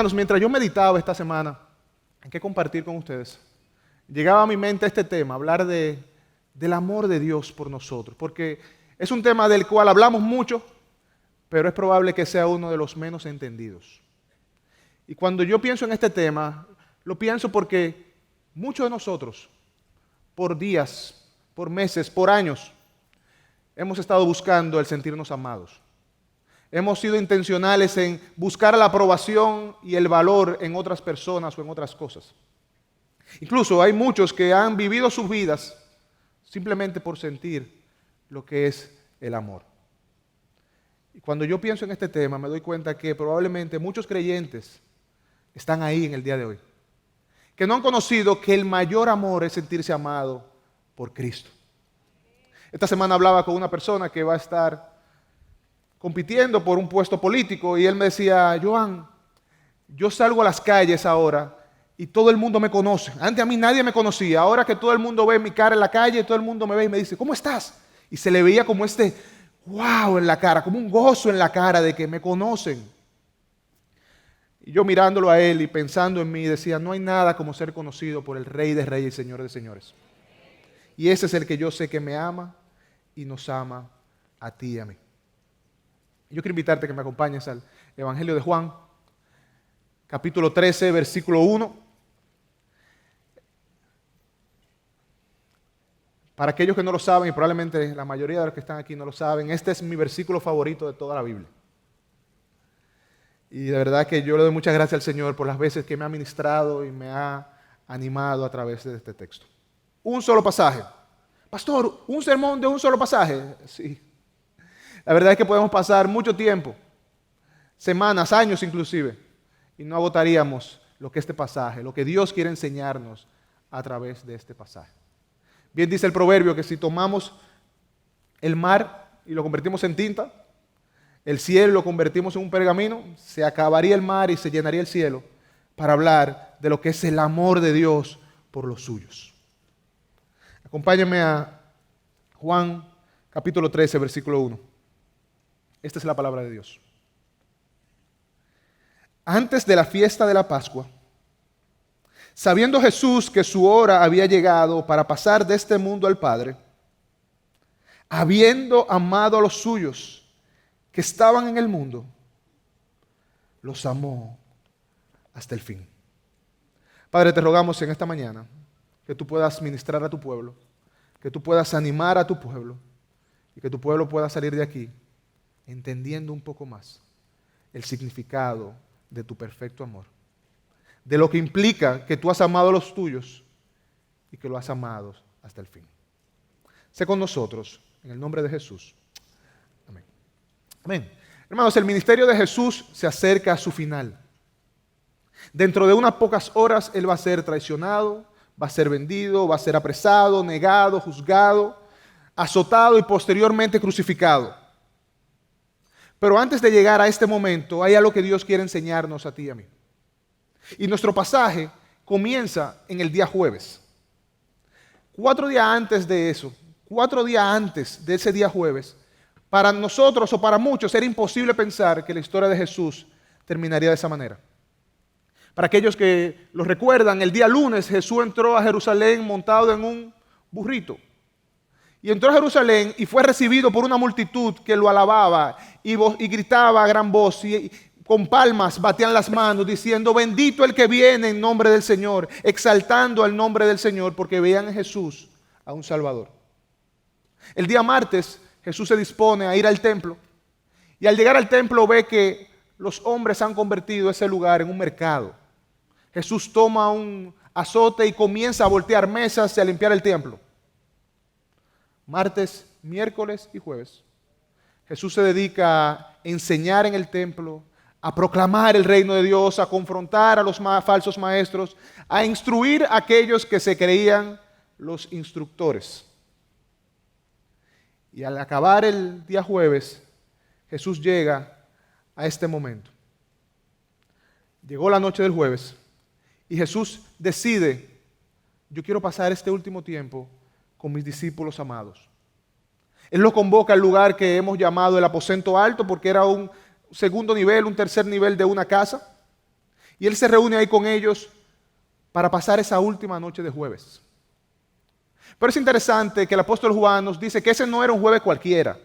Hermanos, mientras yo meditaba esta semana en qué compartir con ustedes, llegaba a mi mente este tema, hablar del amor de Dios por nosotros, porque es un tema del cual hablamos mucho, pero es probable que sea uno de los menos entendidos. Y cuando yo pienso en este tema, lo pienso porque muchos de nosotros, por días, por meses, por años, hemos estado buscando el sentirnos amados. Hemos sido intencionales en buscar la aprobación y el valor en otras personas o en otras cosas. Incluso hay muchos que han vivido sus vidas simplemente por sentir lo que es el amor. Y cuando yo pienso en este tema, me doy cuenta que probablemente muchos creyentes están ahí en el día de hoy, que no han conocido que el mayor amor es sentirse amado por Cristo. Esta semana hablaba con una persona que va a estar compitiendo por un puesto político y él me decía: Joan, yo salgo a las calles ahora y todo el mundo me conoce. Antes a mí nadie me conocía, ahora que todo el mundo ve mi cara en la calle, todo el mundo me ve y me dice: ¿cómo estás? Y se le veía como wow en la cara, como un gozo en la cara de que me conocen. Y yo mirándolo a él y pensando en mí decía: no hay nada como ser conocido por el Rey de Reyes y Señor de Señores. Y ese es el que yo sé que me ama y nos ama a ti y a mí. Yo quiero invitarte a que me acompañes al Evangelio de Juan, capítulo 13, versículo 1. Para aquellos que no lo saben, y probablemente la mayoría de los que están aquí no lo saben, este es mi versículo favorito de toda la Biblia. Y de verdad que yo le doy muchas gracias al Señor por las veces que me ha ministrado y me ha animado a través de este texto. Un solo pasaje. Pastor, ¿un sermón de un solo pasaje? Sí. La verdad es que podemos pasar mucho tiempo, semanas, años inclusive, y no agotaríamos lo que este pasaje, lo que Dios quiere enseñarnos a través de este pasaje. Bien dice el proverbio que si tomamos el mar y lo convertimos en tinta, el cielo lo convertimos en un pergamino, se acabaría el mar y se llenaría el cielo para hablar de lo que es el amor de Dios por los suyos. Acompáñenme a Juan capítulo 13, versículo 1. Esta es la palabra de Dios. Antes de la fiesta de la Pascua, sabiendo Jesús que su hora había llegado para pasar de este mundo al Padre, habiendo amado a los suyos que estaban en el mundo, los amó hasta el fin. Padre, te rogamos en esta mañana que tú puedas ministrar a tu pueblo, que tú puedas animar a tu pueblo y que tu pueblo pueda salir de aquí entendiendo un poco más el significado de tu perfecto amor, de lo que implica que tú has amado a los tuyos y que lo has amado hasta el fin. Sé con nosotros, en el nombre de Jesús. Amén. Amén. Hermanos, el ministerio de Jesús se acerca a su final. Dentro de unas pocas horas Él va a ser traicionado, va a ser vendido, va a ser apresado, negado, juzgado, azotado y posteriormente crucificado. Pero antes de llegar a este momento, hay algo que Dios quiere enseñarnos a ti y a mí. Y nuestro pasaje comienza en el día jueves. 4 días antes de eso, 4 días antes de ese día jueves, para nosotros o para muchos era imposible pensar que la historia de Jesús terminaría de esa manera. Para aquellos que lo recuerdan, el día lunes Jesús entró a Jerusalén montado en un burrito. Y entró a Jerusalén y fue recibido por una multitud que lo alababa y gritaba a gran voz y con palmas batían las manos diciendo: bendito el que viene en nombre del Señor, exaltando el nombre del Señor porque veían en Jesús a un Salvador. El día martes Jesús se dispone a ir al templo y al llegar al templo ve que los hombres han convertido ese lugar en un mercado. Jesús toma un azote y comienza a voltear mesas y a limpiar el templo. Martes, miércoles y jueves, Jesús se dedica a enseñar en el templo, a proclamar el reino de Dios, a confrontar a los falsos maestros, a instruir a aquellos que se creían los instructores. Y al acabar el día jueves, Jesús llega a este momento. Llegó la noche del jueves y Jesús decide: yo quiero pasar este último tiempo con mis discípulos amados. Él los convoca al lugar que hemos llamado el aposento alto porque era un segundo nivel, un tercer nivel de una casa. Y Él se reúne ahí con ellos para pasar esa última noche de jueves. Pero es interesante que el apóstol Juan nos dice que ese no era un jueves cualquiera.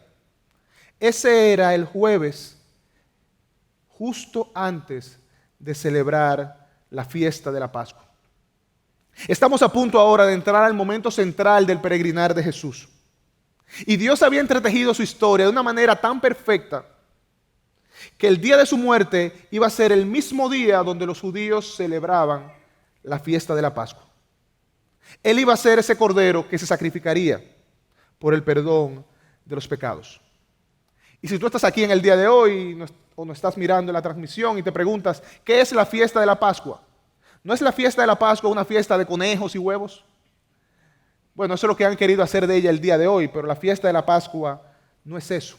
Ese era el jueves justo antes de celebrar la fiesta de la Pascua. Estamos a punto ahora de entrar al momento central del peregrinar de Jesús. Y Dios había entretejido su historia de una manera tan perfecta que el día de su muerte iba a ser el mismo día donde los judíos celebraban la fiesta de la Pascua. Él iba a ser ese cordero que se sacrificaría por el perdón de los pecados. Y si tú estás aquí en el día de hoy o no estás mirando la transmisión y te preguntas, ¿qué es la fiesta de la Pascua? ¿No es la fiesta de la Pascua una fiesta de conejos y huevos? Bueno, eso es lo que han querido hacer de ella el día de hoy, pero la fiesta de la Pascua no es eso.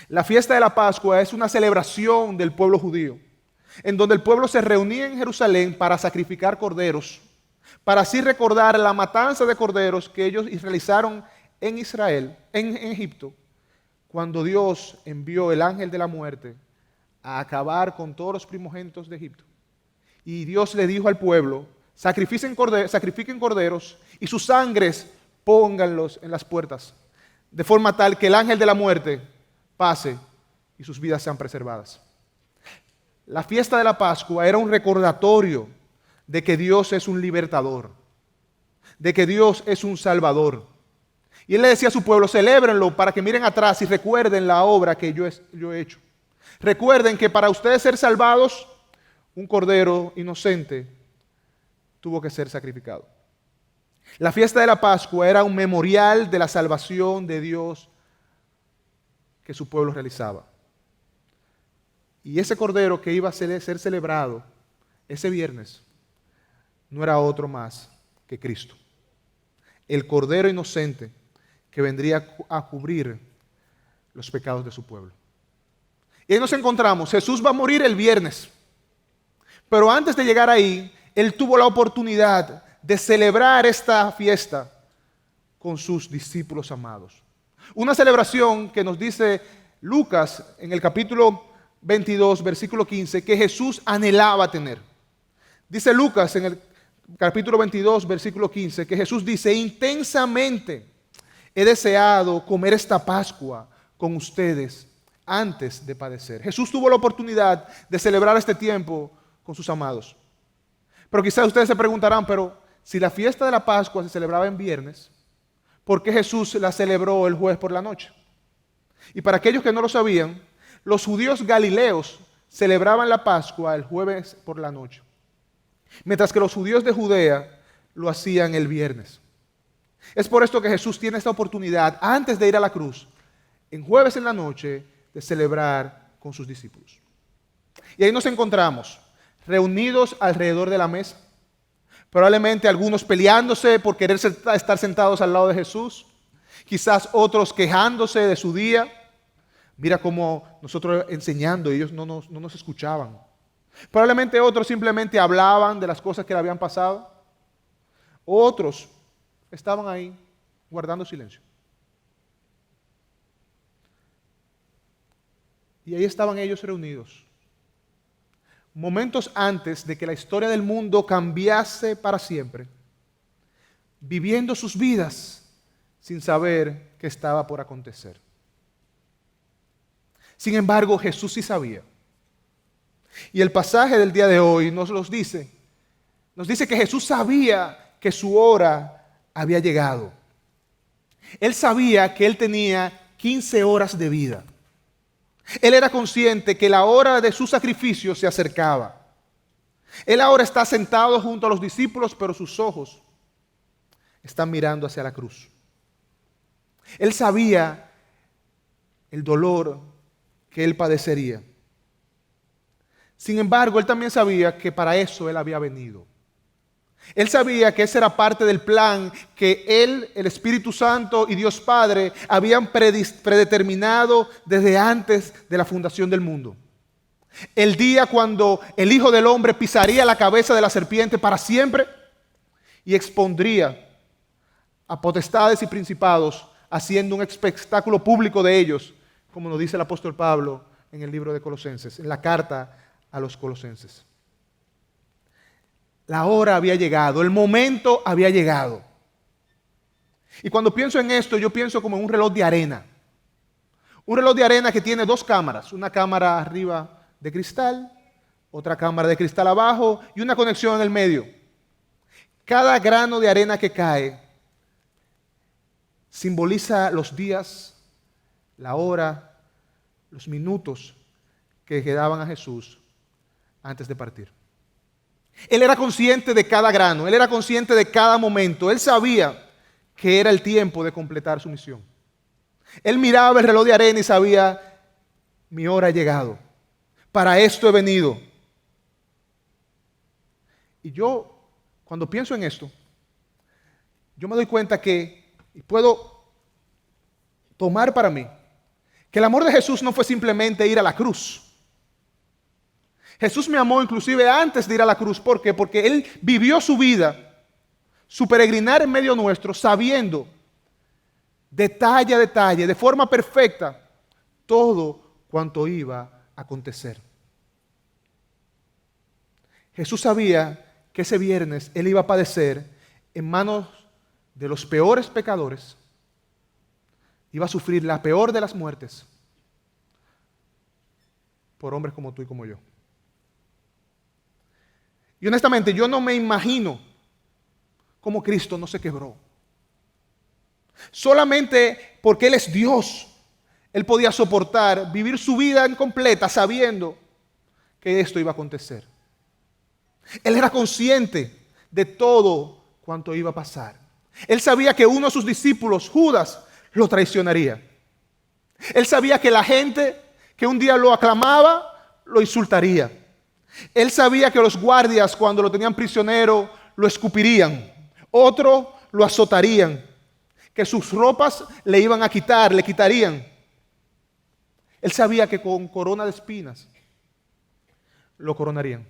La fiesta de la Pascua es una celebración del pueblo judío, en donde el pueblo se reunía en Jerusalén para sacrificar corderos, para así recordar la matanza de corderos que ellos realizaron en Israel, en Egipto, cuando Dios envió el ángel de la muerte a acabar con todos los primogénitos de Egipto. Y Dios le dijo al pueblo, sacrifiquen corderos y sus sangres pónganlos en las puertas, de forma tal que el ángel de la muerte pase y sus vidas sean preservadas. La fiesta de la Pascua era un recordatorio de que Dios es un libertador, de que Dios es un salvador. Y Él le decía a su pueblo, celébrenlo para que miren atrás y recuerden la obra que yo he hecho. Recuerden que para ustedes ser salvados, un cordero inocente tuvo que ser sacrificado. La fiesta de la Pascua era un memorial de la salvación de Dios que su pueblo realizaba. Y ese cordero que iba a ser celebrado ese viernes no era otro más que Cristo. El cordero inocente que vendría a cubrir los pecados de su pueblo. Y ahí nos encontramos, Jesús va a morir el viernes. Pero antes de llegar ahí, Él tuvo la oportunidad de celebrar esta fiesta con sus discípulos amados. Una celebración que nos dice Lucas en el capítulo 22, versículo 15, que Jesús anhelaba tener. Dice Lucas en el capítulo 22, versículo 15, que Jesús dice, intensamente he deseado comer esta Pascua con ustedes antes de padecer. Jesús tuvo la oportunidad de celebrar este tiempo con sus amados. Pero quizás ustedes se preguntarán, pero si la fiesta de la Pascua se celebraba en viernes, ¿por qué Jesús la celebró el jueves por la noche? Y para aquellos que no lo sabían, los judíos galileos celebraban la Pascua el jueves por la noche, mientras que los judíos de Judea lo hacían el viernes. Es por esto que Jesús tiene esta oportunidad, antes de ir a la cruz, en jueves en la noche, de celebrar con sus discípulos. Y ahí nos encontramos, reunidos alrededor de la mesa, probablemente algunos peleándose por querer estar sentados al lado de Jesús, quizás otros quejándose de su día. Mira cómo nosotros enseñando, ellos no nos escuchaban. Probablemente otros simplemente hablaban de las cosas que le habían pasado. Otros estaban ahí guardando silencio. Y ahí estaban ellos reunidos, momentos antes de que la historia del mundo cambiase para siempre, viviendo sus vidas sin saber qué estaba por acontecer. Sin embargo, Jesús sí sabía. Y el pasaje del día de hoy nos dice que Jesús sabía que su hora había llegado. Él sabía que él tenía 15 horas de vida. Él era consciente que la hora de su sacrificio se acercaba. Él ahora está sentado junto a los discípulos, pero sus ojos están mirando hacia la cruz. Él sabía el dolor que él padecería. Sin embargo, él también sabía que para eso él había venido. Él sabía que ese era parte del plan que él, el Espíritu Santo y Dios Padre habían predeterminado desde antes de la fundación del mundo. El día cuando el Hijo del Hombre pisaría la cabeza de la serpiente para siempre y expondría a potestades y principados, haciendo un espectáculo público de ellos, como nos dice el apóstol Pablo en el libro de Colosenses, en la carta a los Colosenses. La hora había llegado, el momento había llegado. Y cuando pienso en esto, yo pienso como en un reloj de arena. Un reloj de arena que tiene dos cámaras, una cámara arriba de cristal, otra cámara de cristal abajo y una conexión en el medio. Cada grano de arena que cae simboliza los días, la hora, los minutos que quedaban a Jesús antes de partir. Él era consciente de cada grano, él era consciente de cada momento, él sabía que era el tiempo de completar su misión. Él miraba el reloj de arena y sabía, mi hora ha llegado, para esto he venido. Y yo, cuando pienso en esto, yo me doy cuenta que puedo tomar para mí que el amor de Jesús no fue simplemente ir a la cruz. Jesús me amó inclusive antes de ir a la cruz. ¿Por qué? Porque Él vivió su vida, su peregrinar en medio nuestro, sabiendo detalle a detalle, de forma perfecta, todo cuanto iba a acontecer. Jesús sabía que ese viernes Él iba a padecer en manos de los peores pecadores, iba a sufrir la peor de las muertes por hombres como tú y como yo. Y honestamente, yo no me imagino cómo Cristo no se quebró. Solamente porque Él es Dios, Él podía soportar vivir su vida en completa sabiendo que esto iba a acontecer. Él era consciente de todo cuanto iba a pasar. Él sabía que uno de sus discípulos, Judas, lo traicionaría. Él sabía que la gente que un día lo aclamaba, lo insultaría. Él sabía que los guardias, cuando lo tenían prisionero, lo escupirían. Otro lo azotarían. Que sus ropas le iban a quitar, le quitarían. Él sabía que con corona de espinas lo coronarían.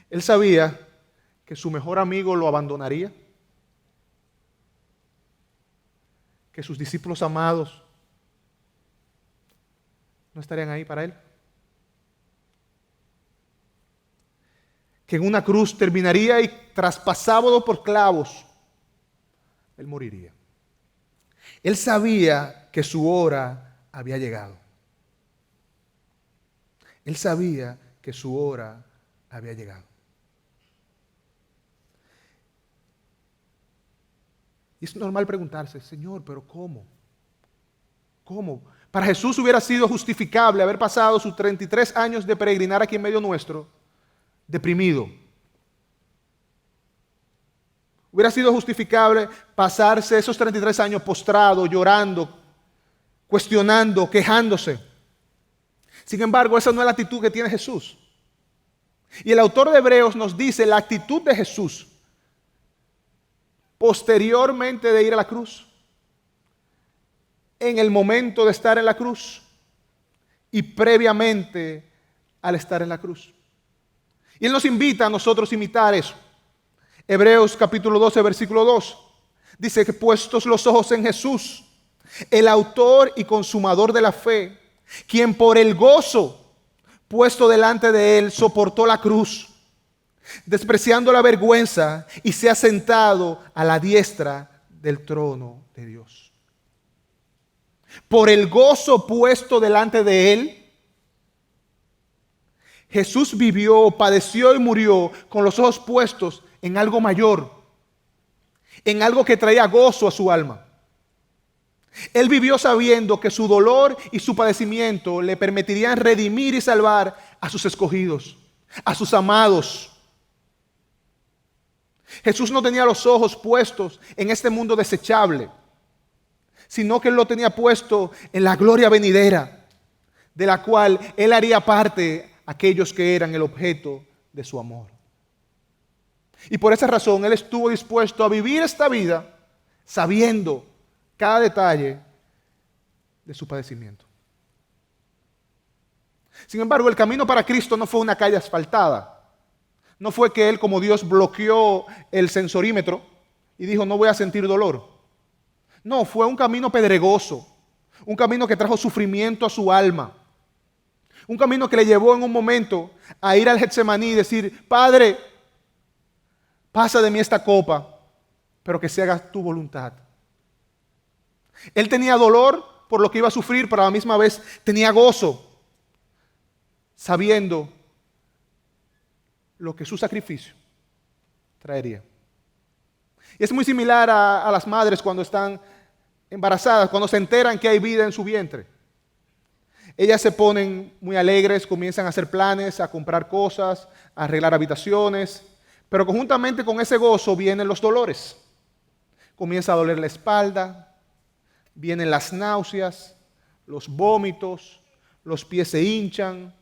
Él sabía que su mejor amigo lo abandonaría. Que sus discípulos amados no estarían ahí para Él. Que en una cruz terminaría y traspasado por clavos, Él moriría. Él sabía que su hora había llegado. Él sabía que su hora había llegado. Y es normal preguntarse, Señor, pero ¿cómo? ¿Cómo? Para Jesús hubiera sido justificable haber pasado sus 33 años de peregrinar aquí en medio nuestro, deprimido. Hubiera sido justificable pasarse esos 33 años postrado, llorando, cuestionando, quejándose. Sin embargo, esa no es la actitud que tiene Jesús. Y el autor de Hebreos nos dice la actitud de Jesús posteriormente de ir a la cruz, en el momento de estar en la cruz y previamente al estar en la cruz. Y Él nos invita a nosotros a imitar eso. Hebreos capítulo 12, versículo 2. Dice que puestos los ojos en Jesús, el autor y consumador de la fe, quien por el gozo puesto delante de Él soportó la cruz, despreciando la vergüenza, y se ha sentado a la diestra del trono de Dios. Por el gozo puesto delante de Él, Jesús vivió, padeció y murió con los ojos puestos en algo mayor, en algo que traía gozo a su alma. Él vivió sabiendo que su dolor y su padecimiento le permitirían redimir y salvar a sus escogidos, a sus amados. Jesús no tenía los ojos puestos en este mundo desechable, sino que Él lo tenía puesto en la gloria venidera, de la cual Él haría parte aquellos que eran el objeto de su amor. Y por esa razón Él estuvo dispuesto a vivir esta vida sabiendo cada detalle de su padecimiento. Sin embargo, el camino para Cristo no fue una calle asfaltada. No fue que Él, como Dios, bloqueó el sensorímetro y dijo, no voy a sentir dolor. No, fue un camino pedregoso, un camino que trajo sufrimiento a su alma, Un camino que le llevó en un momento a ir al Getsemaní y decir, Padre, pasa de mí esta copa, pero que se haga tu voluntad. Él tenía dolor por lo que iba a sufrir, pero a la misma vez tenía gozo, sabiendo lo que su sacrificio traería. Y es muy similar a las madres cuando están embarazadas, cuando se enteran que hay vida en su vientre. Ellas se ponen muy alegres, comienzan a hacer planes, a comprar cosas, a arreglar habitaciones, pero conjuntamente con ese gozo vienen los dolores. Comienza a doler la espalda, vienen las náuseas, los vómitos, los pies se hinchan,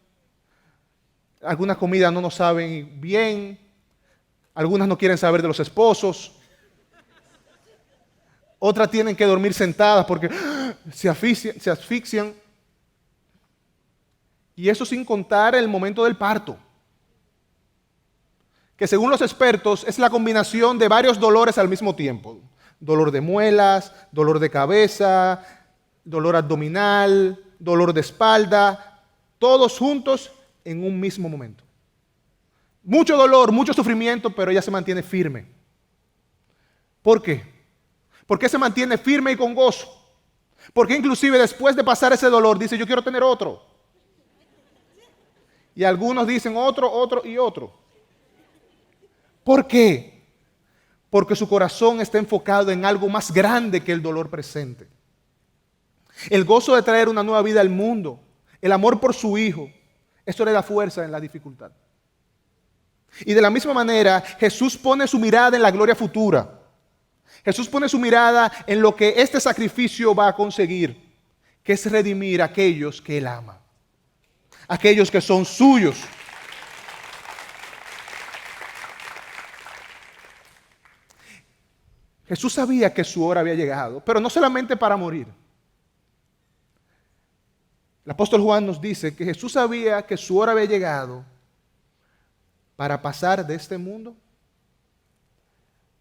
algunas comidas no nos saben bien, algunas no quieren saber de los esposos, otras tienen que dormir sentadas porque se asfixian. Y eso sin contar el momento del parto, que según los expertos es la combinación de varios dolores al mismo tiempo. Dolor de muelas, dolor de cabeza, dolor abdominal, dolor de espalda, todos juntos en un mismo momento. Mucho dolor, mucho sufrimiento, pero ella se mantiene firme. ¿Por qué? ¿Por qué se mantiene firme y con gozo? Porque inclusive después de pasar ese dolor dice, yo quiero tener otro. Y algunos dicen otro, otro y otro. ¿Por qué? Porque su corazón está enfocado en algo más grande que el dolor presente. El gozo de traer una nueva vida al mundo, el amor por su hijo, esto le da fuerza en la dificultad. Y de la misma manera, Jesús pone su mirada en la gloria futura. Jesús pone su mirada en lo que este sacrificio va a conseguir, que es redimir a aquellos que Él ama, aquellos que son suyos. Jesús sabía que su hora había llegado, pero no solamente para morir. El apóstol Juan nos dice que Jesús sabía que su hora había llegado para pasar de este mundo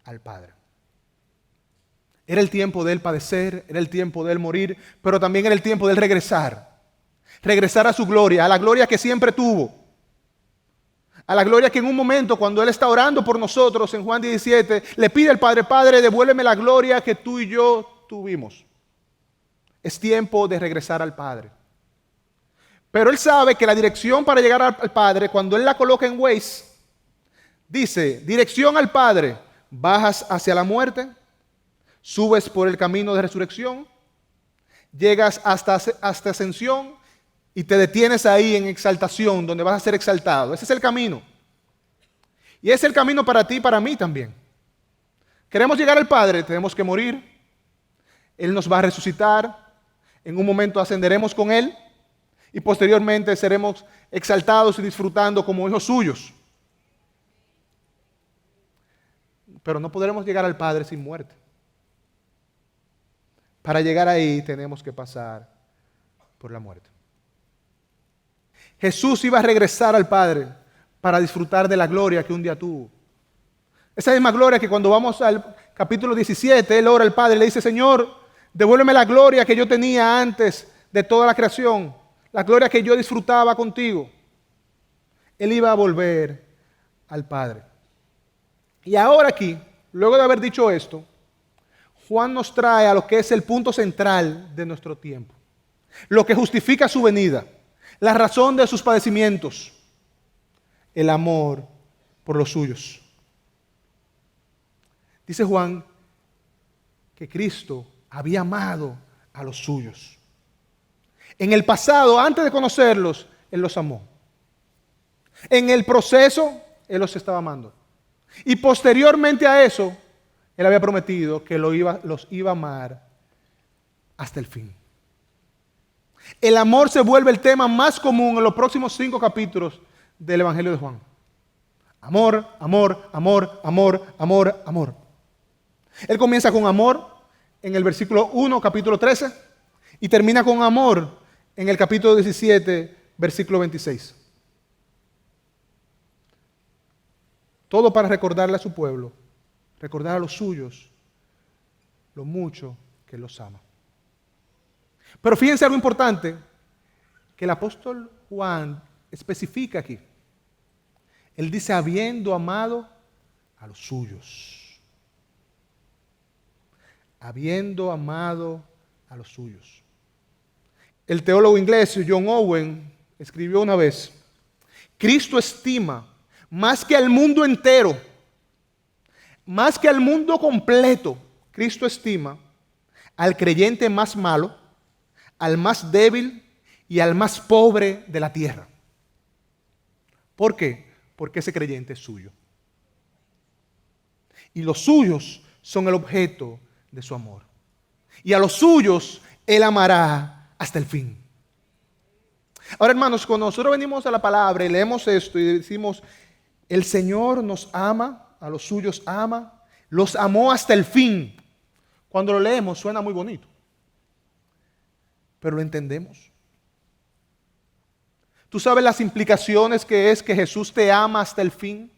al Padre. Era el tiempo de Él padecer, era el tiempo de Él morir, pero también era el tiempo de Él regresar. Regresar a su gloria, a la gloria que siempre tuvo. A la gloria que en un momento, cuando Él está orando por nosotros en Juan 17, le pide al Padre, Padre, devuélveme la gloria que tú y yo tuvimos. Es tiempo de regresar al Padre. Pero Él sabe que la dirección para llegar al Padre, cuando Él la coloca en Waze, dice, dirección al Padre, bajas hacia la muerte, subes por el camino de resurrección, llegas hasta ascensión y te detienes ahí en exaltación, donde vas a ser exaltado. Ese es el camino. Y es el camino para ti y para mí también. Queremos llegar al Padre, tenemos que morir. Él nos va a resucitar. En un momento ascenderemos con Él. Y posteriormente seremos exaltados y disfrutando como hijos suyos. Pero no podremos llegar al Padre sin muerte. Para llegar ahí tenemos que pasar por la muerte. Jesús iba a regresar al Padre para disfrutar de la gloria que un día tuvo. Esa misma gloria que cuando vamos al capítulo 17, Él ora al Padre y le dice, Señor, devuélveme la gloria que yo tenía antes de toda la creación, la gloria que yo disfrutaba contigo. Él iba a volver al Padre. Y ahora aquí, luego de haber dicho esto, Juan nos trae a lo que es el punto central de nuestro tiempo, lo que justifica su venida, la razón de sus padecimientos, el amor por los suyos. Dice Juan que Cristo había amado a los suyos. En el pasado, antes de conocerlos, Él los amó. En el proceso, Él los estaba amando. Y posteriormente a eso, Él había prometido que los iba a amar hasta el fin. El amor se vuelve el tema más común en los próximos 5 capítulos del Evangelio de Juan. Amor, amor, amor, amor, amor, amor. Él comienza con amor en el versículo 1, capítulo 13, y termina con amor en el capítulo 17, versículo 26. Todo para recordarle a su pueblo, recordar a los suyos, lo mucho que los ama. Pero fíjense algo importante, que el apóstol Juan especifica aquí. Él dice, habiendo amado a los suyos. Habiendo amado a los suyos. El teólogo inglés John Owen escribió una vez, Cristo estima más que al mundo entero, más que al mundo completo, Cristo estima al creyente más malo, al más débil y al más pobre de la tierra. ¿Por qué? Porque ese creyente es suyo. Y los suyos son el objeto de su amor. Y a los suyos Él amará hasta el fin. Ahora, hermanos, cuando nosotros venimos a la palabra y leemos esto y decimos, el Señor nos ama, a los suyos ama, los amó hasta el fin. Cuando lo leemos suena muy bonito, pero lo entendemos. ¿Tú sabes las implicaciones que es que Jesús te ama hasta el fin?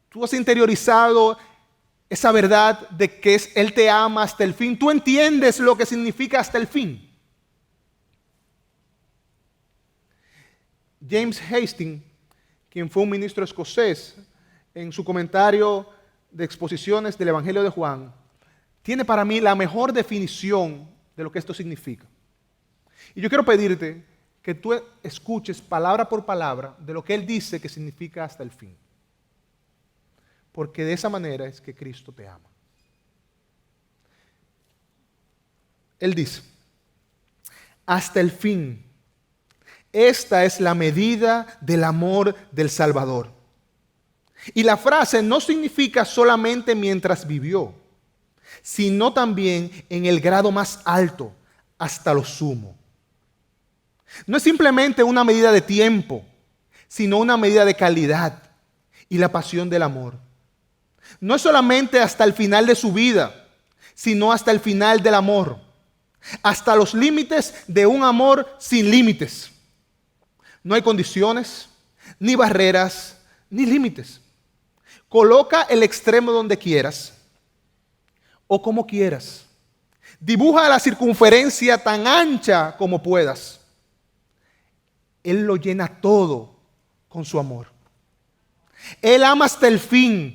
¿Tú has interiorizado esa verdad de que Él te ama hasta el fin? ¿Tú entiendes lo que significa hasta el fin? James Hastings, quien fue un ministro escocés, en su comentario de exposiciones del Evangelio de Juan, tiene para mí la mejor definición de lo que esto significa. Y yo quiero pedirte que tú escuches palabra por palabra de lo que él dice que significa hasta el fin. Porque de esa manera es que Cristo te ama. Él dice, hasta el fin, esta es la medida del amor del Salvador. Y la frase no significa solamente mientras vivió, sino también en el grado más alto, hasta lo sumo. No es simplemente una medida de tiempo, sino una medida de calidad y la pasión del amor. No es solamente hasta el final de su vida, sino hasta el final del amor, hasta los límites de un amor sin límites. No hay condiciones, ni barreras, ni límites. Coloca el extremo donde quieras o como quieras. Dibuja la circunferencia tan ancha como puedas. Él lo llena todo con su amor. Él ama hasta el fin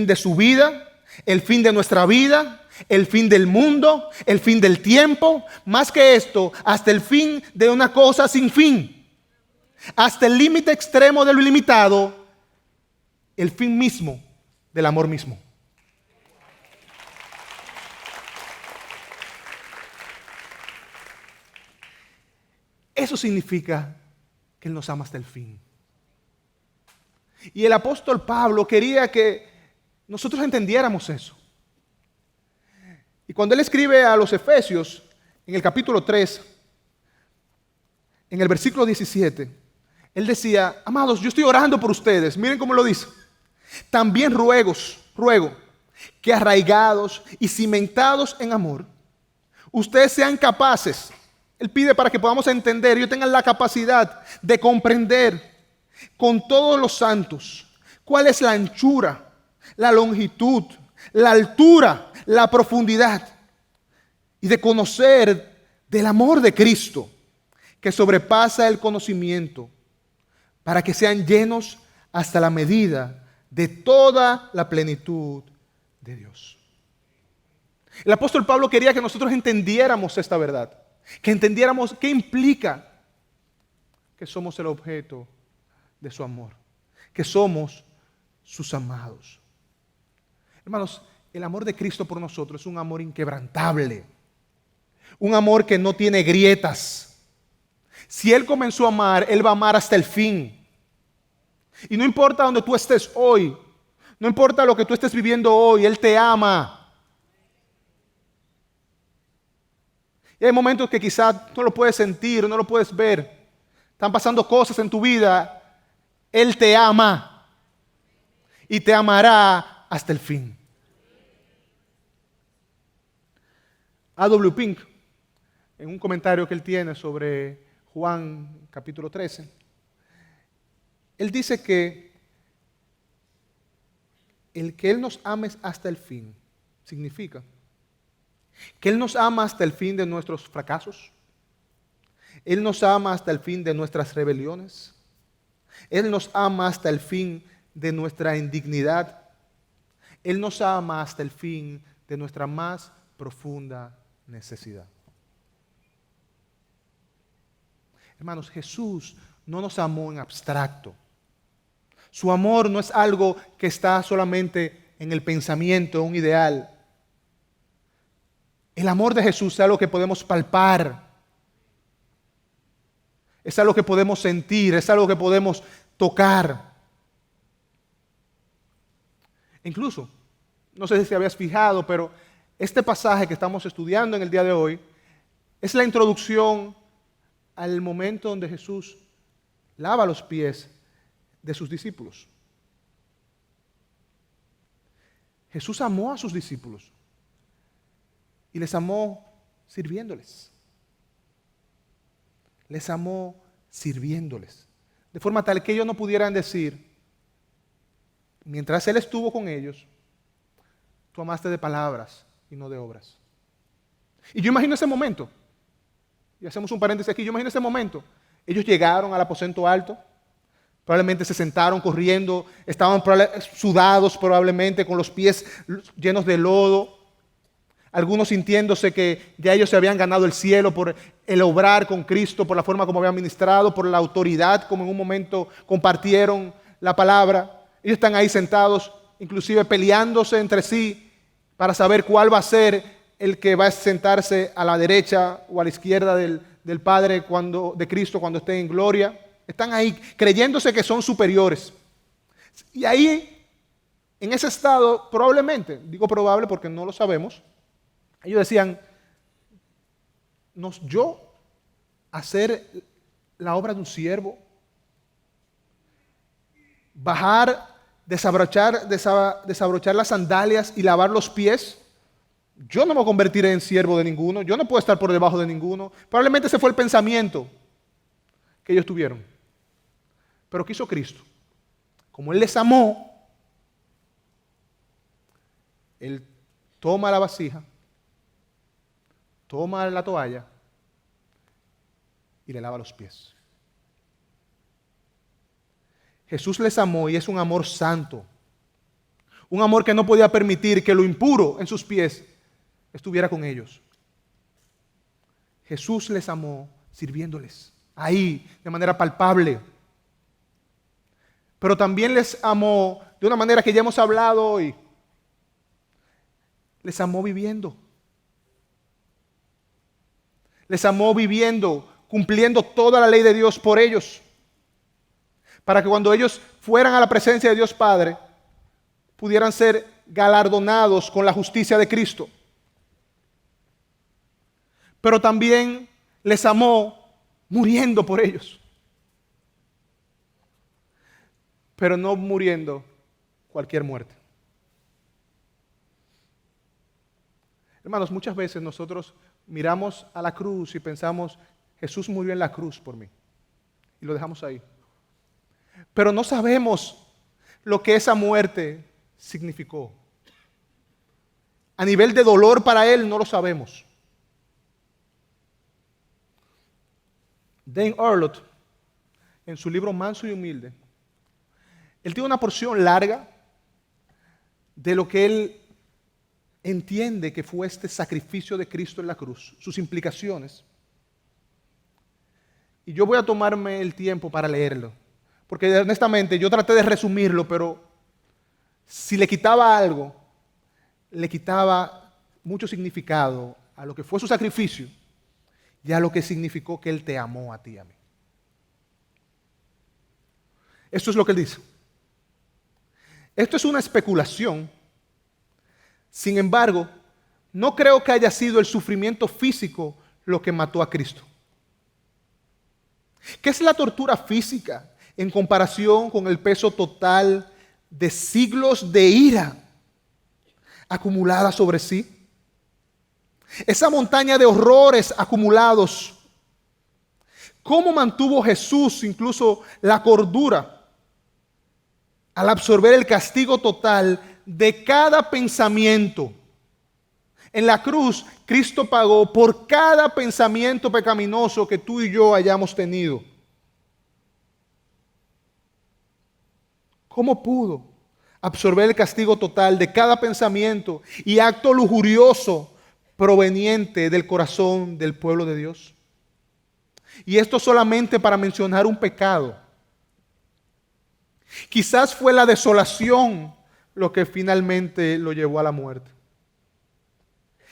de su vida, el fin de nuestra vida, el fin del mundo, el fin del tiempo. Más que esto, hasta el fin de una cosa sin fin. Hasta el límite extremo de lo ilimitado, el fin mismo del amor mismo. Eso significa que Él nos ama hasta el fin. Y el apóstol Pablo quería que nosotros entendiéramos eso. Y cuando él escribe a los Efesios, en el capítulo 3, en el versículo 17, él decía, amados, yo estoy orando por ustedes. Miren cómo lo dice. También ruego que arraigados y cimentados en amor, ustedes sean capaces. Él pide para que podamos entender y tengan la capacidad de comprender con todos los santos cuál es la anchura, la longitud, la altura, la profundidad, y de conocer del amor de Cristo que sobrepasa el conocimiento, para que sean llenos hasta la medida de toda la plenitud de Dios. El apóstol Pablo quería que nosotros entendiéramos esta verdad, que entendiéramos qué implica que somos el objeto de su amor, que somos sus amados. Hermanos, el amor de Cristo por nosotros es un amor inquebrantable, un amor que no tiene grietas. Si Él comenzó a amar, Él va a amar hasta el fin. Y no importa donde tú estés hoy, no importa lo que tú estés viviendo hoy, Él te ama. Y hay momentos que quizás no lo puedes sentir, no lo puedes ver. Están pasando cosas en tu vida. Él te ama y te amará hasta el fin. A.W. Pink, en un comentario que él tiene sobre Juan capítulo 13, él dice que el que Él nos ame hasta el fin significa Que Él nos ama hasta el fin de nuestros fracasos. Él nos ama hasta el fin de nuestras rebeliones. Él nos ama hasta el fin de nuestra indignidad. Él nos ama hasta el fin de nuestra más profunda necesidad. Hermanos, Jesús no nos amó en abstracto. Su amor no es algo que está solamente en el pensamiento, un ideal. El amor de Jesús es algo que podemos palpar. Es algo que podemos sentir, es algo que podemos tocar. Incluso, no sé si habías fijado, pero este pasaje que estamos estudiando en el día de hoy es la introducción al momento donde Jesús lava los pies de sus discípulos. Jesús amó a sus discípulos y les amó sirviéndoles. Les amó sirviéndoles. De forma tal que ellos no pudieran decir, mientras Él estuvo con ellos, tú amaste de palabras y no de obras. Y yo imagino ese momento. Y hacemos un paréntesis aquí. Yo imagino ese momento. Ellos llegaron al aposento alto. Probablemente se sentaron corriendo. Estaban sudados probablemente, con los pies llenos de lodo. Algunos sintiéndose que ya ellos se habían ganado el cielo por el obrar con Cristo, por la forma como habían ministrado, por la autoridad como en un momento compartieron la palabra. Ellos están ahí sentados, inclusive peleándose entre sí para saber cuál va a ser el que va a sentarse a la derecha o a la izquierda del Padre de Cristo cuando esté en gloria. Están ahí creyéndose que son superiores. Y ahí, en ese estado, probablemente, digo probable porque no lo sabemos, ellos decían, yo hacer la obra de un siervo, bajar, desabrochar las sandalias y lavar los pies, yo no me convertiré en siervo de ninguno, yo no puedo estar por debajo de ninguno. Probablemente ese fue el pensamiento que ellos tuvieron. Pero ¿qué hizo Cristo? Como Él les amó, Él toma la vasija, toma la toalla y le lava los pies. Jesús les amó y es un amor santo. Un amor que no podía permitir que lo impuro en sus pies estuviera con ellos. Jesús les amó sirviéndoles ahí de manera palpable. Pero también les amó de una manera que ya hemos hablado hoy. Les amó viviendo. Les amó viviendo, cumpliendo toda la ley de Dios por ellos. Para que cuando ellos fueran a la presencia de Dios Padre, pudieran ser galardonados con la justicia de Cristo. Pero también les amó muriendo por ellos. Pero no muriendo cualquier muerte. Hermanos, muchas veces nosotros miramos a la cruz y pensamos, Jesús murió en la cruz por mí. Y lo dejamos ahí. Pero no sabemos lo que esa muerte significó. A nivel de dolor para Él no lo sabemos. Dane Orlott, en su libro Manso y Humilde, él tiene una porción larga de lo que él entiende que fue este sacrificio de Cristo en la cruz, sus implicaciones. Y yo voy a tomarme el tiempo para leerlo, porque honestamente yo traté de resumirlo, pero si le quitaba algo, le quitaba mucho significado a lo que fue su sacrificio y a lo que significó que Él te amó a ti y a mí. Esto es lo que Él dice. Esto es una especulación. Sin embargo, no creo que haya sido el sufrimiento físico lo que mató a Cristo. ¿Qué es la tortura física en comparación con el peso total de siglos de ira acumulada sobre sí? Esa montaña de horrores acumulados. ¿Cómo mantuvo Jesús incluso la cordura al absorber el castigo total de cada pensamiento En la cruz, Cristo pagó por cada pensamiento pecaminoso que tú y yo hayamos tenido. ¿Cómo pudo absorber el castigo total de cada pensamiento y acto lujurioso proveniente del corazón del pueblo de Dios? Y esto solamente para mencionar un pecado. Quizás fue la desolación lo que finalmente lo llevó a la muerte.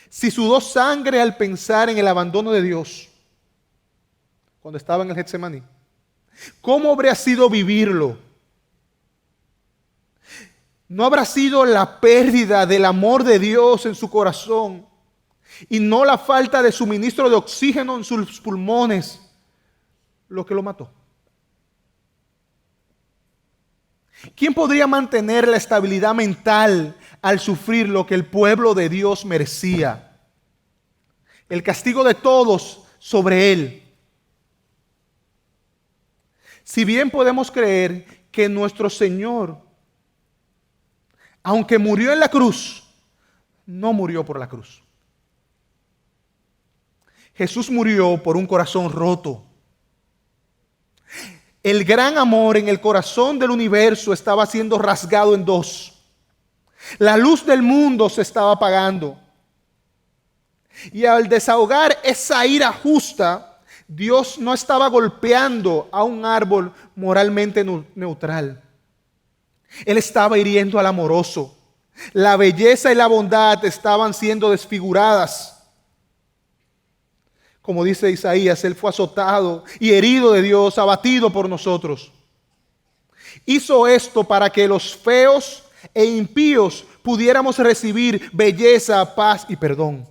Si sudó sangre al pensar en el abandono de Dios cuando estaba en el Getsemaní, ¿cómo habría sido vivirlo? ¿No habrá sido la pérdida del amor de Dios en su corazón y no la falta de suministro de oxígeno en sus pulmones lo que lo mató? ¿Quién podría mantener la estabilidad mental al sufrir lo que el pueblo de Dios merecía? El castigo de todos sobre él. Si bien podemos creer que nuestro Señor, aunque murió en la cruz, no murió por la cruz. Jesús murió por un corazón roto. El gran amor en el corazón del universo estaba siendo rasgado en dos. La luz del mundo se estaba apagando. Y al desahogar esa ira justa, Dios no estaba golpeando a un árbol moralmente neutral. Él estaba hiriendo al amoroso. La belleza y la bondad estaban siendo desfiguradas. Como dice Isaías, Él fue azotado y herido de Dios, abatido por nosotros. Hizo esto para que los feos e impíos pudiéramos recibir belleza, paz y perdón.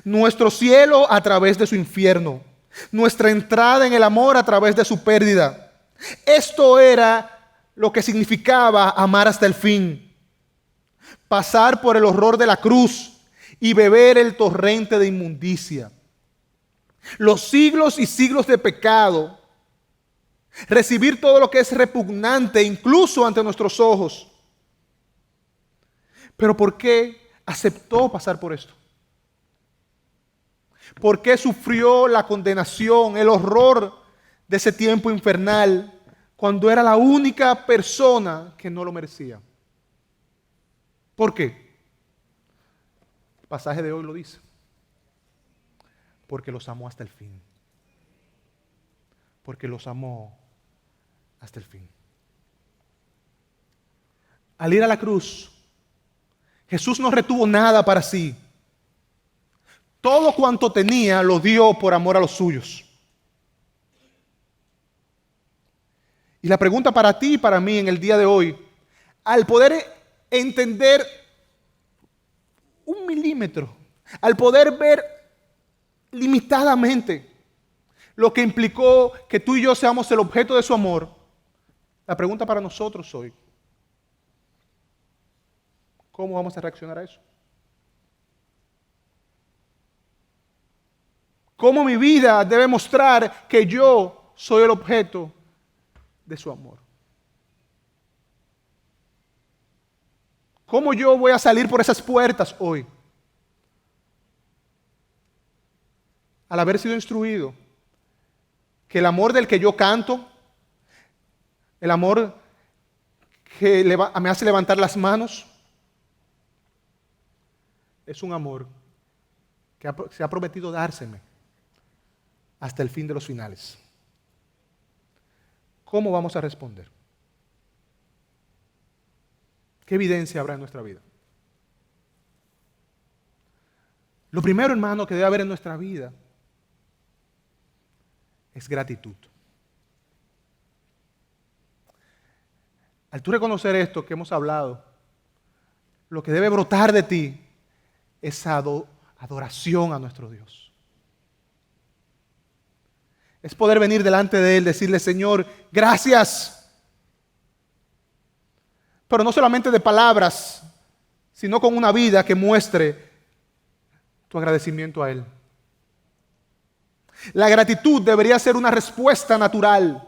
Nuestro cielo a través de su infierno. Nuestra entrada en el amor a través de su pérdida. Esto era lo que significaba amar hasta el fin. Pasar por el horror de la cruz y beber el torrente de inmundicia. Los siglos y siglos de pecado. Recibir todo lo que es repugnante, incluso ante nuestros ojos. Pero ¿por qué aceptó pasar por esto? ¿Por qué sufrió la condenación, el horror de ese tiempo infernal, cuando era la única persona que no lo merecía? ¿Por qué? El pasaje de hoy lo dice. Porque los amó hasta el fin. Porque los amó hasta el fin. Al ir a la cruz, Jesús no retuvo nada para sí. Todo cuanto tenía lo dio por amor a los suyos. Y la pregunta para ti y para mí en el día de hoy, al poder entender un milímetro, al poder ver limitadamente lo que implicó que tú y yo seamos el objeto de su amor, la pregunta para nosotros hoy, ¿cómo vamos a reaccionar a eso? ¿Cómo mi vida debe mostrar que yo soy el objeto de su amor? ¿Cómo yo voy a salir por esas puertas hoy? Al haber sido instruido que el amor del que yo canto, el amor que me hace levantar las manos, es un amor que se ha prometido dárseme hasta el fin de los finales. ¿Cómo vamos a responder? ¿Qué evidencia habrá en nuestra vida? Lo primero, hermano, que debe haber en nuestra vida es gratitud. Al tú reconocer esto que hemos hablado, lo que debe brotar de ti es adoración a nuestro Dios. Es poder venir delante de Él, decirle: Señor, gracias. Pero no solamente de palabras, sino con una vida que muestre tu agradecimiento a Él. La gratitud debería ser una respuesta natural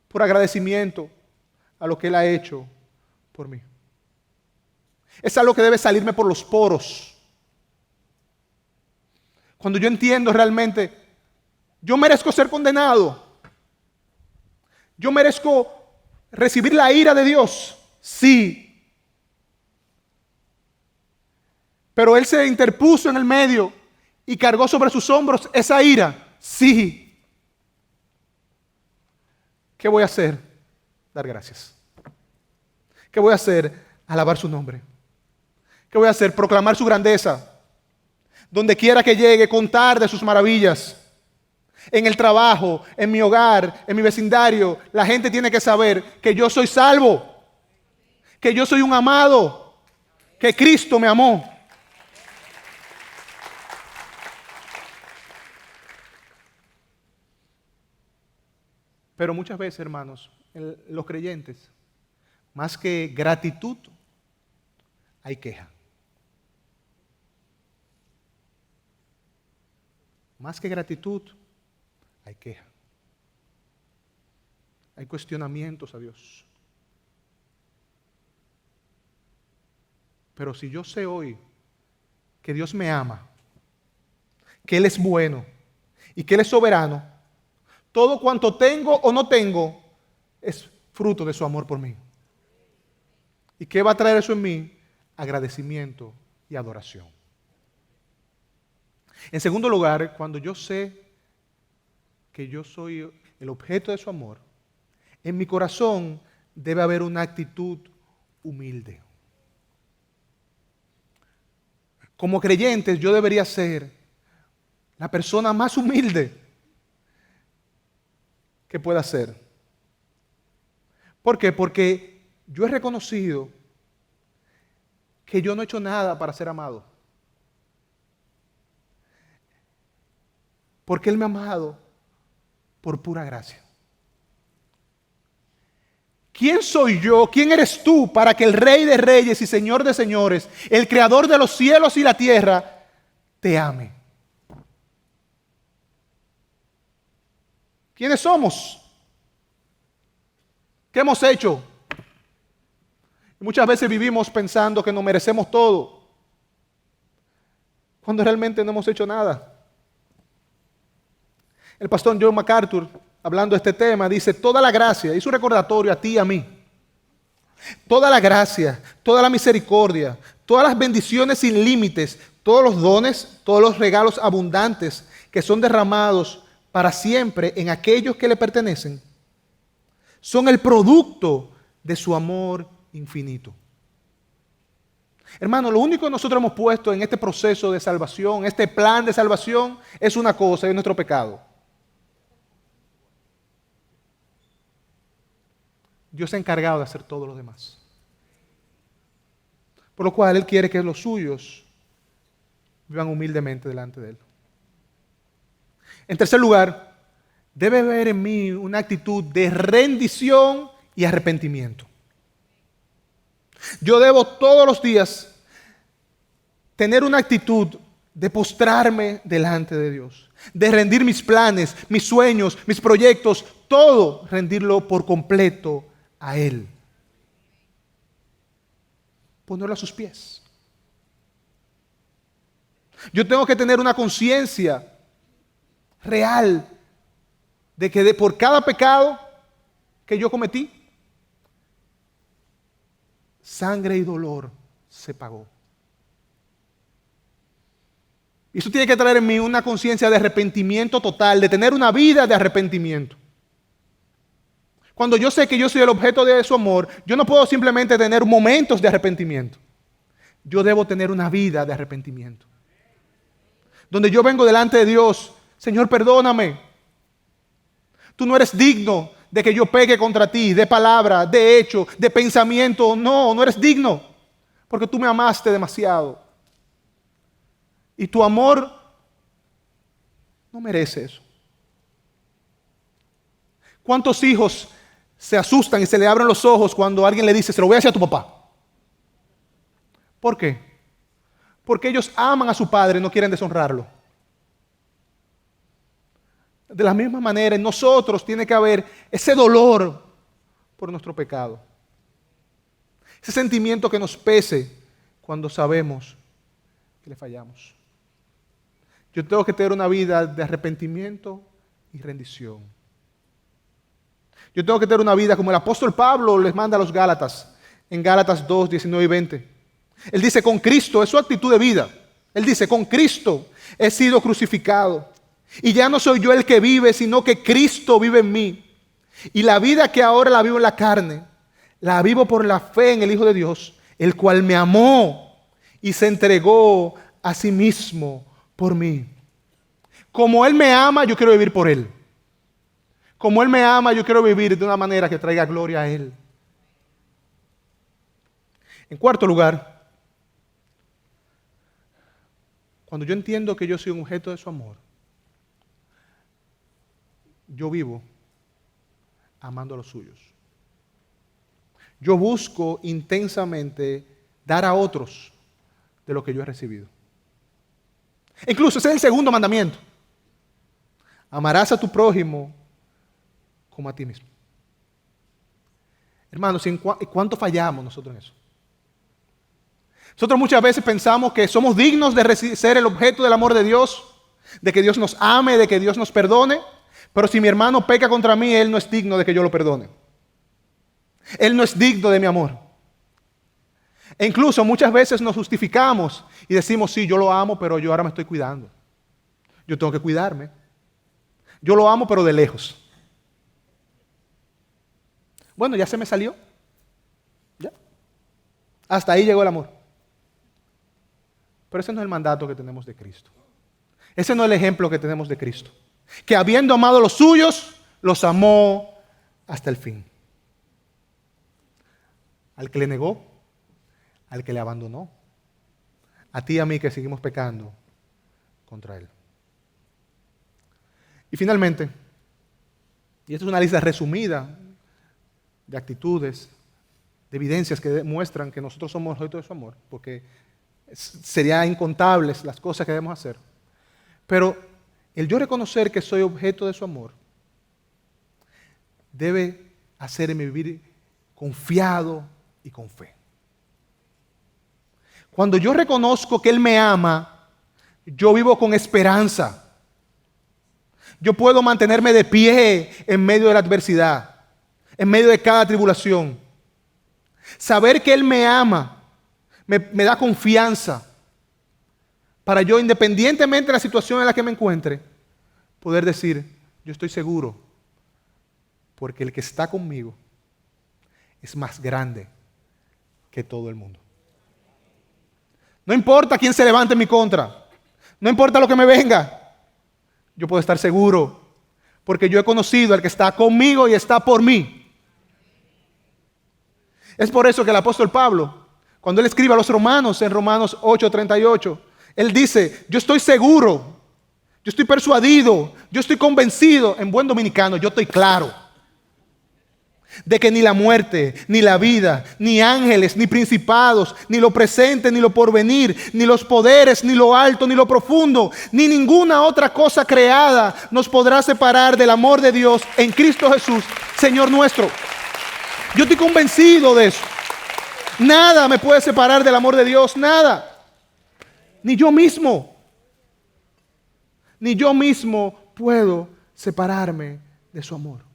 por agradecimiento a lo que Él ha hecho por mí. Es algo que debe salirme por los poros. Cuando yo entiendo realmente, yo merezco ser condenado. Yo merezco recibir la ira de Dios. Sí. Pero Él se interpuso en el medio y cargó sobre sus hombros esa ira. Sí. ¿Qué voy a hacer? Dar gracias. ¿Qué voy a hacer? Alabar su nombre. ¿Qué voy a hacer? Proclamar su grandeza. Donde quiera que llegue, contar de sus maravillas. En el trabajo, en mi hogar, en mi vecindario, la gente tiene que saber que yo soy salvo, que yo soy un amado, que Cristo me amó. Pero muchas veces, hermanos, los creyentes, más que gratitud, hay queja. Más que gratitud, hay queja. Hay cuestionamientos a Dios. Pero si yo sé hoy que Dios me ama, que Él es bueno y que Él es soberano, todo cuanto tengo o no tengo es fruto de su amor por mí. ¿Y qué va a traer eso en mí? Agradecimiento y adoración. En segundo lugar, cuando yo sé que yo soy el objeto de su amor, en mi corazón debe haber una actitud humilde. Como creyentes, yo debería ser la persona más humilde que pueda ser. ¿Por qué? Porque yo he reconocido que yo no he hecho nada para ser amado. Porque Él me ha amado por pura gracia. ¿Quién soy yo? ¿Quién eres tú para que el Rey de Reyes y Señor de Señores, el Creador de los cielos y la tierra, te ame? ¿Quiénes somos? ¿Qué hemos hecho? Muchas veces vivimos pensando que nos merecemos todo, cuando realmente no hemos hecho nada. El pastor John MacArthur, hablando de este tema, dice: toda la gracia, hizo un recordatorio a ti y a mí, toda la gracia, toda la misericordia, todas las bendiciones sin límites, todos los dones, todos los regalos abundantes que son derramados para siempre en aquellos que le pertenecen, son el producto de su amor infinito. Hermano, lo único que nosotros hemos puesto en este proceso de salvación, este plan de salvación, es una cosa, es nuestro pecado. Dios se ha encargado de hacer todo lo demás. Por lo cual Él quiere que los suyos vivan humildemente delante de Él. En tercer lugar, debe haber en mí una actitud de rendición y arrepentimiento. Yo debo todos los días tener una actitud de postrarme delante de Dios, de rendir mis planes, mis sueños, mis proyectos, todo rendirlo por completo a Él. Ponerlo a sus pies. Yo tengo que tener una conciencia real de que por cada pecado que yo cometí, sangre y dolor se pagó. Y eso tiene que traer en mí una conciencia de arrepentimiento total, de tener una vida de arrepentimiento. Cuando yo sé que yo soy el objeto de su amor, yo no puedo simplemente tener momentos de arrepentimiento. Yo debo tener una vida de arrepentimiento. Donde yo vengo delante de Dios: Señor, perdóname. Tú no eres digno de que yo peque contra ti, de palabra, de hecho, de pensamiento. No, no eres digno, porque tú me amaste demasiado. Y tu amor no merece eso. ¿Cuántos hijos se asustan y se le abren los ojos cuando alguien le dice: se lo voy a decir a tu papá? ¿Por qué? Porque ellos aman a su padre y no quieren deshonrarlo. De la misma manera, en nosotros tiene que haber ese dolor por nuestro pecado. Ese sentimiento que nos pese, cuando sabemos que le fallamos. Yo tengo que tener una vida de arrepentimiento y rendición. Yo tengo que tener una vida como el apóstol Pablo les manda a los Gálatas, en Gálatas 2, 19 y 20. Él dice, con Cristo, es su actitud de vida. Él dice, con Cristo he sido crucificado. Y ya no soy yo el que vive, sino que Cristo vive en mí. Y la vida que ahora la vivo en la carne, la vivo por la fe en el Hijo de Dios, el cual me amó y se entregó a sí mismo por mí. Como Él me ama, yo quiero vivir por Él. Como Él me ama, yo quiero vivir de una manera que traiga gloria a Él. En cuarto lugar, cuando yo entiendo que yo soy un objeto de su amor, yo vivo amando a los suyos. Yo busco intensamente dar a otros de lo que yo he recibido. Incluso ese es el segundo mandamiento. Amarás a tu prójimo como a ti mismo. Hermanos, ¿cuánto fallamos nosotros en eso? Nosotros muchas veces pensamos que somos dignos de ser el objeto del amor de Dios, de que Dios nos ame, de que Dios nos perdone, pero si mi hermano peca contra mí, él no es digno de que yo lo perdone. Él no es digno de mi amor. E incluso muchas veces nos justificamos y decimos, sí, yo lo amo, pero yo ahora me estoy cuidando. Yo tengo que cuidarme. Yo lo amo, pero de lejos. Bueno, ya se me salió. Ya. Hasta ahí llegó el amor. Pero ese no es el mandato que tenemos de Cristo. Ese no es el ejemplo que tenemos de Cristo. Que habiendo amado a los suyos, los amó hasta el fin. Al que le negó, al que le abandonó, a ti y a mí que seguimos pecando contra Él. Y finalmente, y esta es una lista resumida de actitudes, de evidencias que demuestran que nosotros somos objeto de su amor, porque serían incontables las cosas que debemos hacer. Pero el yo reconocer que soy objeto de su amor debe hacerme vivir confiado y con fe. Cuando yo reconozco que Él me ama, yo vivo con esperanza. Yo puedo mantenerme de pie en medio de la adversidad, en medio de cada tribulación. Saber que Él me ama me da confianza para yo, independientemente de la situación en la que me encuentre, poder decir, yo estoy seguro, porque el que está conmigo es más grande que todo el mundo. No importa quién se levante en mi contra, no importa lo que me venga, yo puedo estar seguro, porque yo he conocido al que está conmigo y está por mí. Es por eso que el apóstol Pablo, cuando él escribe a los romanos, en Romanos 8:38, él dice, yo estoy seguro, yo estoy persuadido, yo estoy convencido, en buen dominicano, yo estoy claro, de que ni la muerte, ni la vida, ni ángeles, ni principados, ni lo presente, ni lo porvenir, ni los poderes, ni lo alto, ni lo profundo, ni ninguna otra cosa creada nos podrá separar del amor de Dios en Cristo Jesús, Señor nuestro. Yo estoy convencido de eso. Nada me puede separar del amor de Dios, nada. Ni yo mismo. Ni yo mismo puedo separarme de su amor.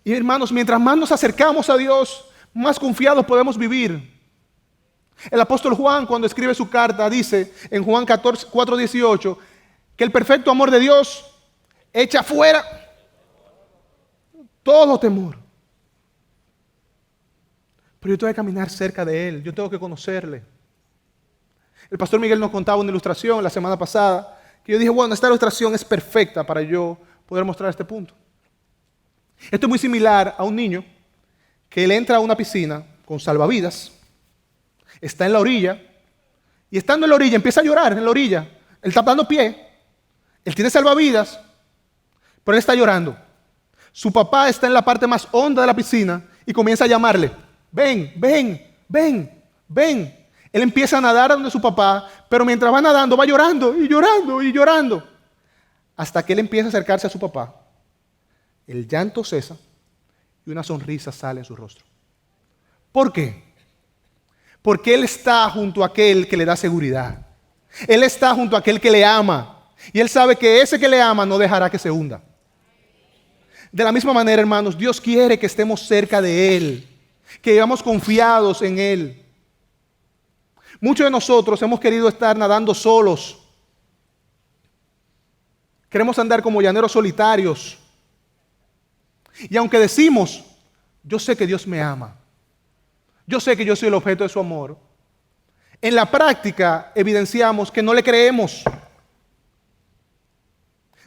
Y hermanos, mientras más nos acercamos a Dios, más confiados podemos vivir. El apóstol Juan, cuando escribe su carta, dice en Juan 4:18 que el perfecto amor de Dios echa fuera todo temor. Pero yo tengo que caminar cerca de Él, yo tengo que conocerle. El pastor Miguel nos contaba una ilustración la semana pasada, que yo dije, bueno, esta ilustración es perfecta para yo poder mostrar este punto. Esto es muy similar a un niño que él entra a una piscina con salvavidas, está en la orilla, y estando en la orilla empieza a llorar en la orilla. Él está dando pie, él tiene salvavidas, pero él está llorando. Su papá está en la parte más honda de la piscina y comienza a llamarle, ven, ven, ven, ven. Él empieza a nadar donde su papá, pero mientras va nadando va llorando y llorando y llorando, hasta que él empieza a acercarse a su papá. El llanto cesa y una sonrisa sale en su rostro. ¿Por qué? Porque Él está junto a aquel que le da seguridad. Él está junto a aquel que le ama. Y Él sabe que ese que le ama no dejará que se hunda. De la misma manera, hermanos, Dios quiere que estemos cerca de Él, que vivamos confiados en Él. Muchos de nosotros hemos querido estar nadando solos. Queremos andar como llaneros solitarios. Y aunque decimos, yo sé que Dios me ama, yo sé que yo soy el objeto de su amor, en la práctica evidenciamos que no le creemos.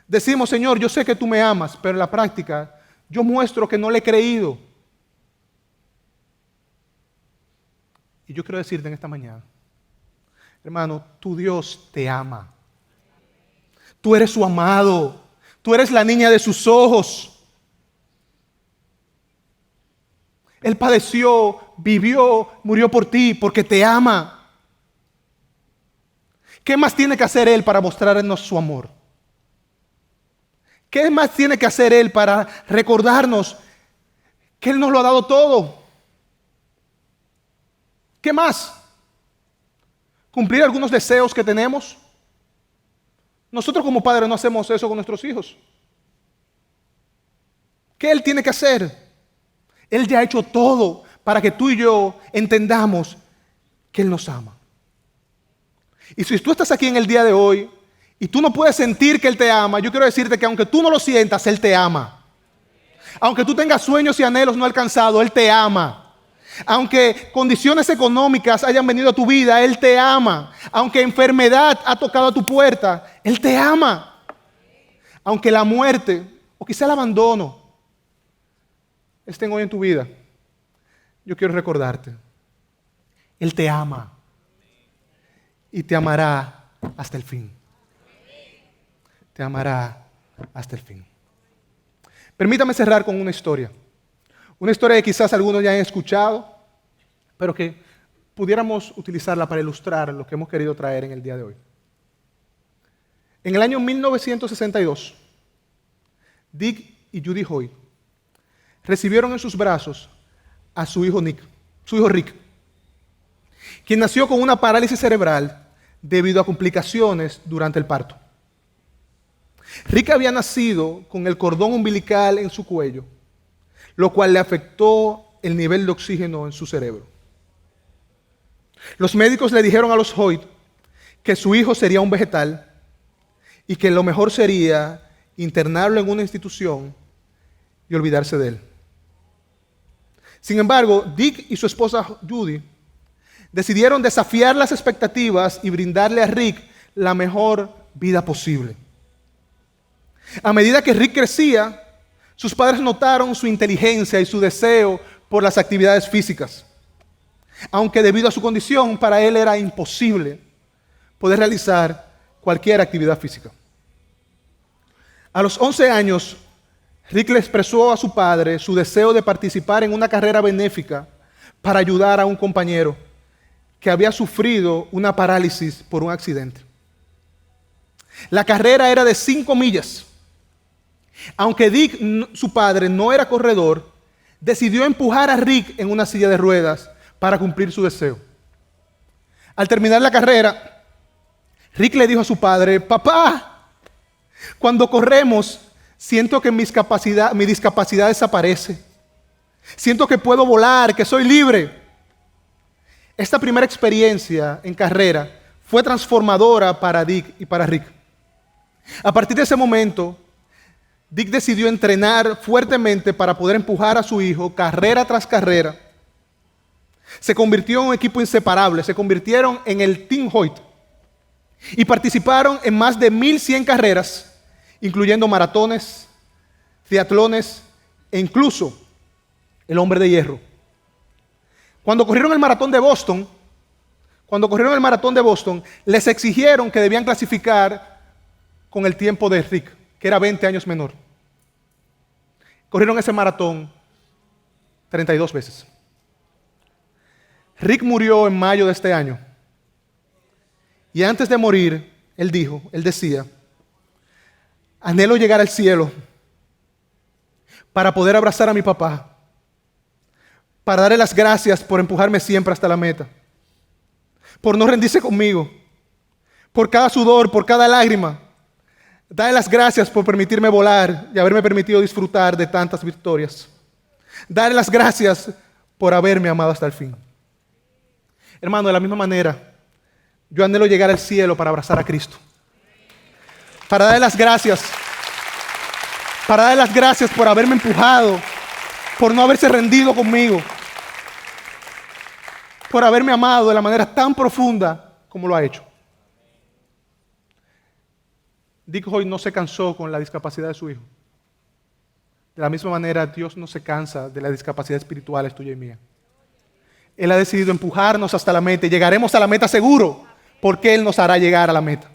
Decimos, Señor, yo sé que tú me amas, pero en la práctica yo muestro que no le he creído. Y yo quiero decirte en esta mañana, hermano, tu Dios te ama. Tú eres su amado. Tú eres la niña de sus ojos. Él padeció, vivió, murió por ti porque te ama. ¿Qué más tiene que hacer Él para mostrarnos su amor? ¿Qué más tiene que hacer Él para recordarnos que Él nos lo ha dado todo? ¿Qué más? ¿Cumplir algunos deseos que tenemos? Nosotros como padres no hacemos eso con nuestros hijos. ¿Qué Él tiene que hacer? Él ya ha hecho todo para que tú y yo entendamos que Él nos ama. Y si tú estás aquí en el día de hoy y tú no puedes sentir que Él te ama, yo quiero decirte que aunque tú no lo sientas, Él te ama. Aunque tú tengas sueños y anhelos no alcanzados, Él te ama. Aunque condiciones económicas hayan venido a tu vida, Él te ama. Aunque enfermedad ha tocado a tu puerta, Él te ama. Aunque la muerte o quizá el abandono estén hoy en tu vida, yo quiero recordarte, Él te ama y te amará hasta el fin. Te amará hasta el fin. Permítame cerrar con una historia. Una historia que quizás algunos ya han escuchado, pero que pudiéramos utilizarla para ilustrar lo que hemos querido traer en el día de hoy. En el año 1962, Dick y Judy Hoy recibieron en sus brazos a su hijo Rick, quien nació con una parálisis cerebral debido a complicaciones durante el parto. Rick había nacido con el cordón umbilical en su cuello, lo cual le afectó el nivel de oxígeno en su cerebro. Los médicos le dijeron a los Hoyt que su hijo sería un vegetal y que lo mejor sería internarlo en una institución y olvidarse de él. Sin embargo, Dick y su esposa Judy decidieron desafiar las expectativas y brindarle a Rick la mejor vida posible. A medida que Rick crecía, sus padres notaron su inteligencia y su deseo por las actividades físicas. Aunque debido a su condición, para él era imposible poder realizar cualquier actividad física. A los 11 años, Rick le expresó a su padre su deseo de participar en una carrera benéfica para ayudar a un compañero que había sufrido una parálisis por un accidente. La carrera era de 5 millas. Aunque Dick, su padre, no era corredor, decidió empujar a Rick en una silla de ruedas para cumplir su deseo. Al terminar la carrera, Rick le dijo a su padre: papá, cuando corremos, siento que mi discapacidad desaparece. Siento que puedo volar, que soy libre. Esta primera experiencia en carrera fue transformadora para Dick y para Rick. A partir de ese momento, Dick decidió entrenar fuertemente para poder empujar a su hijo carrera tras carrera. Se convirtió en un equipo inseparable, se convirtieron en el Team Hoyt y participaron en más de 1,100 carreras, incluyendo maratones, triatlones e incluso el Hombre de Hierro. Cuando corrieron el maratón de Boston, les exigieron que debían clasificar con el tiempo de Rick, que era 20 años menor. Corrieron ese maratón 32 veces. Rick murió en mayo de este año. Y antes de morir, él decía: anhelo llegar al cielo para poder abrazar a mi papá, para darle las gracias por empujarme siempre hasta la meta, por no rendirse conmigo, por cada sudor, por cada lágrima. Dale las gracias por permitirme volar y haberme permitido disfrutar de tantas victorias. Dale las gracias por haberme amado hasta el fin. Hermano, de la misma manera, yo anhelo llegar al cielo para abrazar a Cristo. Para darle las gracias. Para darle las gracias por haberme empujado, por no haberse rendido conmigo, por haberme amado de la manera tan profunda como lo ha hecho. Dick Hoy no se cansó con la discapacidad de su hijo. De la misma manera, Dios no se cansa de las discapacidades espirituales tuya y mía. Él ha decidido empujarnos hasta la meta y llegaremos a la meta seguro, porque Él nos hará llegar a la meta.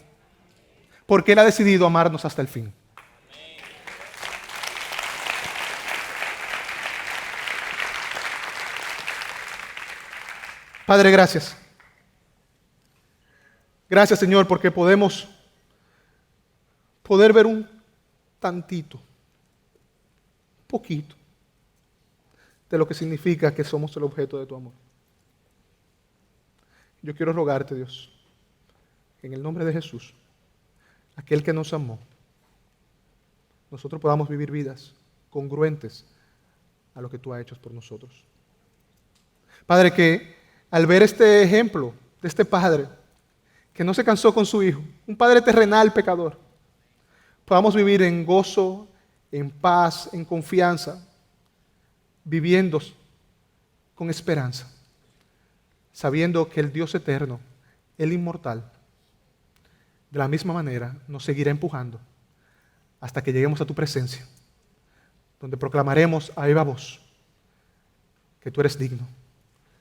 Porque Él ha decidido amarnos hasta el fin. Padre, gracias. Gracias, Señor, porque podemos poder ver un tantito, un poquito, de lo que significa que somos el objeto de tu amor. Yo quiero rogarte, Dios, en el nombre de Jesús, aquel que nos amó, nosotros podamos vivir vidas congruentes a lo que tú has hecho por nosotros. Padre, que al ver este ejemplo de este padre que no se cansó con su hijo, un padre terrenal pecador, podamos vivir en gozo, en paz, en confianza, viviendo con esperanza, sabiendo que el Dios eterno, el inmortal, de la misma manera nos seguirá empujando hasta que lleguemos a tu presencia, donde proclamaremos a viva voz que tú eres digno,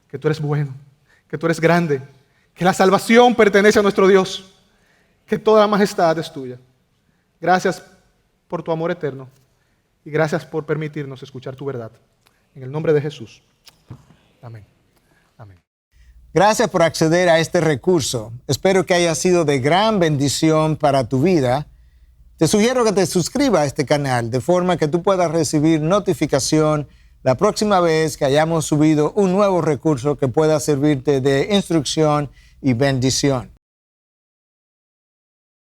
que tú eres bueno, que tú eres grande, que la salvación pertenece a nuestro Dios, que toda la majestad es tuya. Gracias por tu amor eterno y gracias por permitirnos escuchar tu verdad. En el nombre de Jesús. Amén. Amén. Gracias por acceder a este recurso. Espero que haya sido de gran bendición para tu vida. Te sugiero que te suscribas a este canal de forma que tú puedas recibir notificación la próxima vez que hayamos subido un nuevo recurso que pueda servirte de instrucción y bendición.